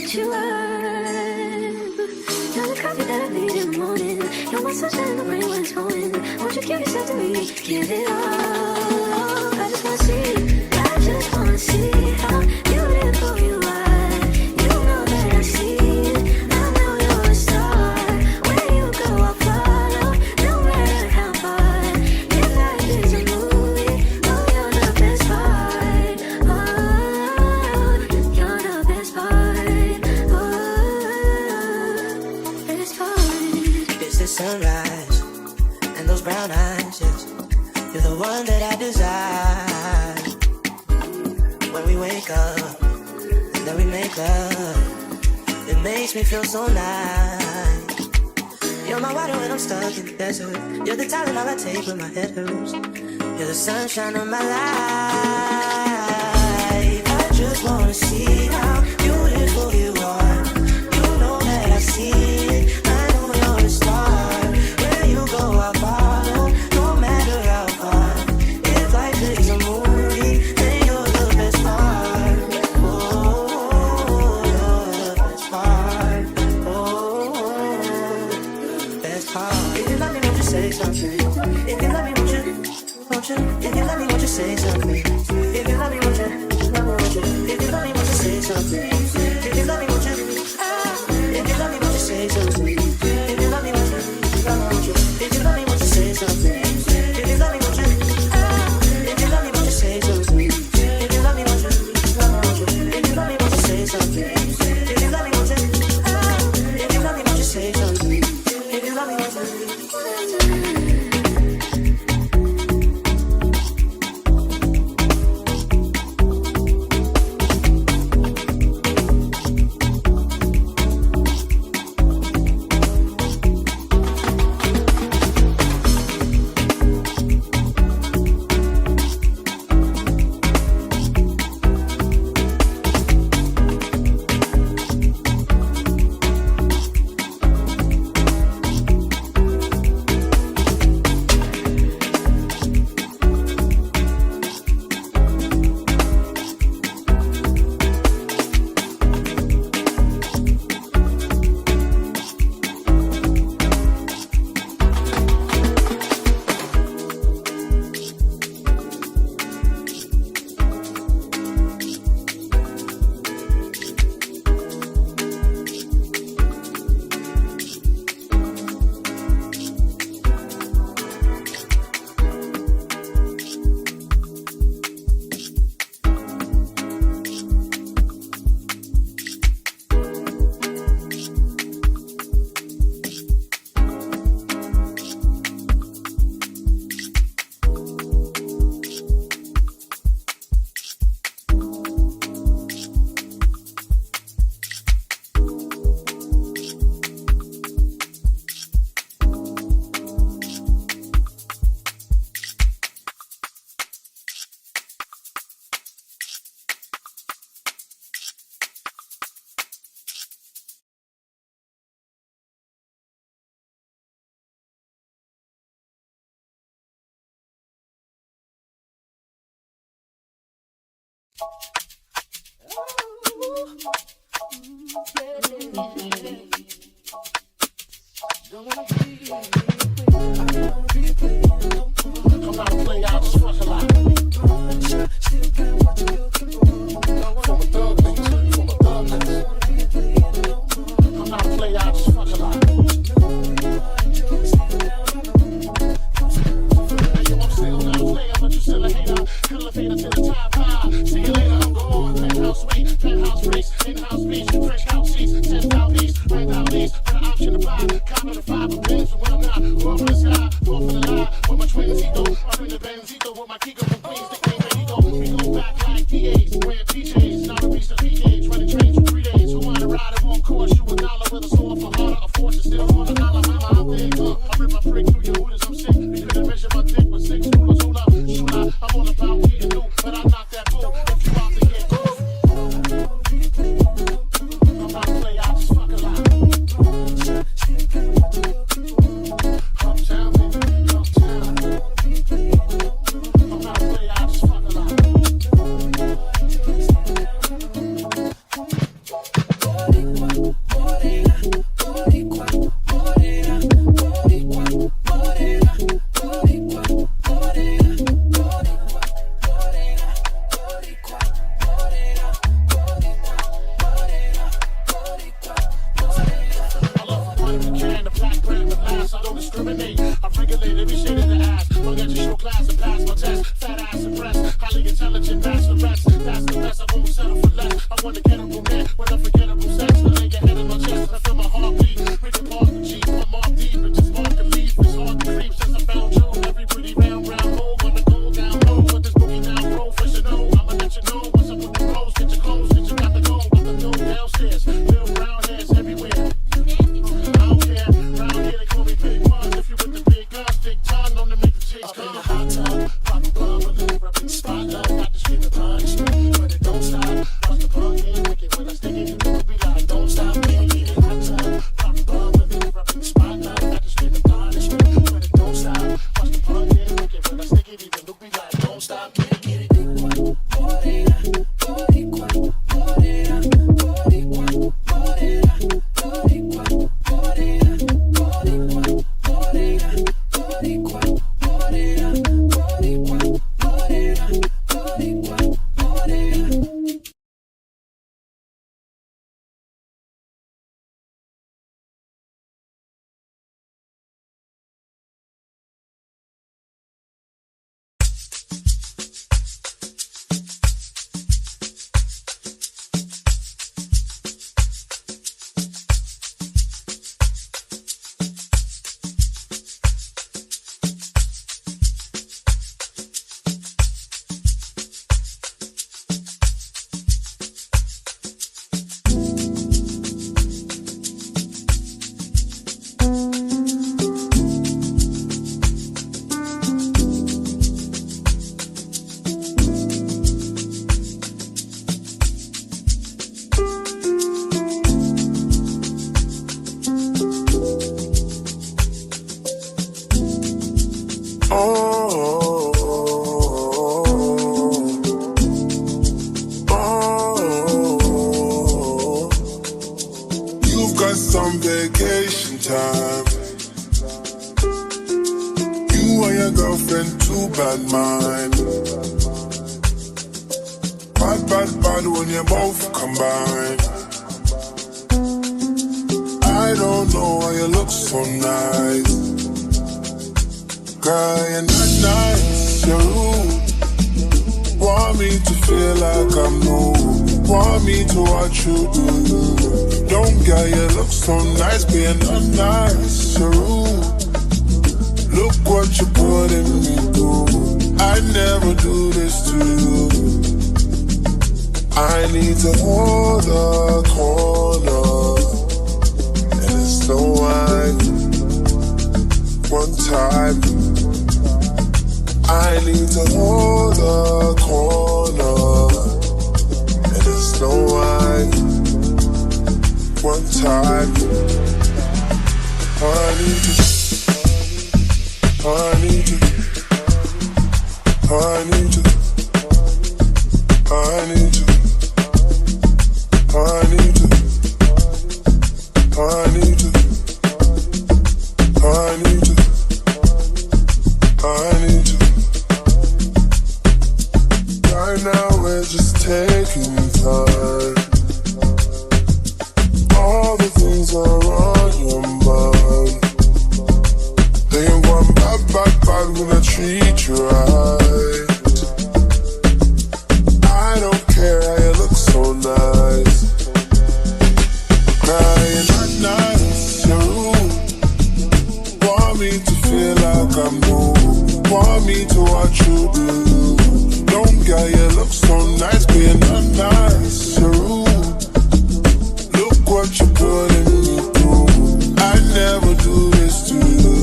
lift you up. You're the coffee that I need in the morning. You're my sunshine in the rain when it's pouring. Won't you give yourself to me? Give it all. I just wanna see. I just wanna see how beautiful you are. You know that I see it. I know you're a star. Where you go, I'll follow. No matter how far. If life is a movie, oh, you're the best part. Oh, you're the best part. Oh, best part. It's the sunrise and those brown eyes, yes. You're the one that I desire. When we wake up and then we make love, it makes me feel so nice. You're my water when I'm stuck in the desert. You're the Tylenol I take when my head hurts. You're the sunshine of my life. I just wanna see how beautiful you are. You know that I see it. I know you're a star. Where you go, I'll follow. No matter how far. If life is a movie, then you're the best part. Oh, you're the best part. Oh, best part. If you love me, won't you say something? If you love me, won't you? If you love me, won't you say something? If you love me, won't you? If you love me, won't you say something? If you love me, won't you? If you love me, won't you say something? If you love me, won't you? If you love me, won't you say something? If you love me, won't you? If you love me, won't you say something? If you love me, won't you? If you love me, won't you say something? If you love me, won't you? If you love me, won't you say something? If you love me, won't you? discriminate. I regulate every shade of the ass. Long as you show class and pass my test. Fat ass and breast, highly intelligent bachelorettes. That's the best, I won't settle for less. I want a gettable man with unforgettable sex. I lay your head in my chest, I feel my heartbeat. Rick and Park and G, I'm off deep, but just walk and leave. It's hard to creep since I found Joe. Every pretty round hole, wanna go down low. Put this boogie down professional. I'ma let you know once I put the clothes, get your clothes, get you got to go. Got to go downstairs, little brown hairs everywhere. I don't care, round here they call me Big Pun. If you with the big guns, big tongue, known to make the chicks come. Up in the hot tub, pop a bub, a little rub in the spotlight. Got to scream and punishment, but it don't stop. Watch the punk get wicked when I stick it, you be like, don't stop, baby. In the hot tub, pop a bub, a little rub in the spotlight. Got to scream and punishment, but it don't stop. Watch the punk get wicked when I stick it, even look be like, don't stop, baby. Get it. Morena, boricua, morena, boricua, morena, boricua, morena, boricua, morena, boricua, morena, boricua, morena, boricua, morena. You've got some vacation time. You and your girlfriend, too bad mind. Bad when you both combine. I don't know why you look so nice. Girl, you're not nice, you're rude. Want me to feel like I'm new. Want me to watch you do. Don't get you look so nice, being unnice, you're rude. Look what you putting me through. I never do this to you. I need to hold a corner, and it's so wide. One time, I need to hold a corner, and it's so wide. One time, I need to, I need to, I need to, I need to, I need to, I need to, I need to, I need to. Right now we're just taking time. All the things are on your mind. They ain't going bad when I treat you right. I don't care how you look so nice. Crying not nice, you're rude. Want me to feel like I'm new. Want me to watch you do. Don't get you look so nice, being unnice, you're rude. Look what you putting me through. I never do this to you.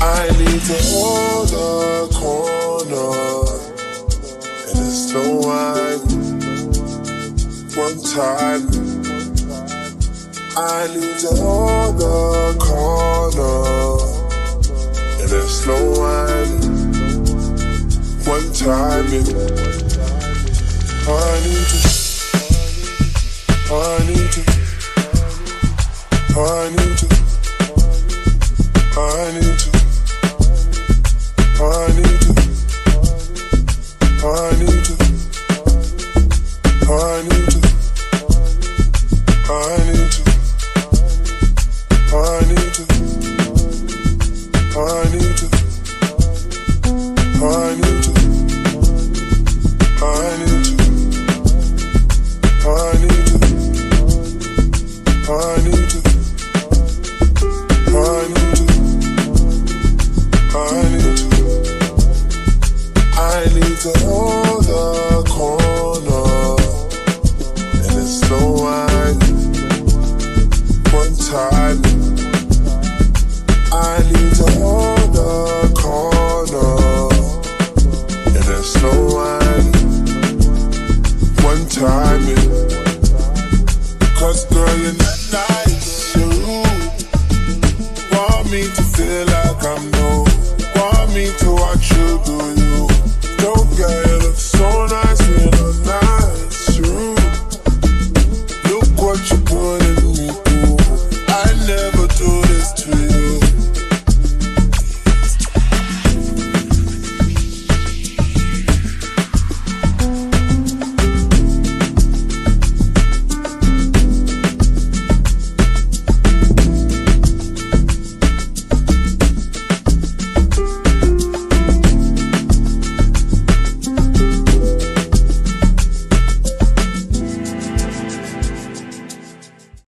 I need to hold a corner, and it's so wide. One time, I need to hold a corner, and it's so wide. One time, I need to, I need to, I need to.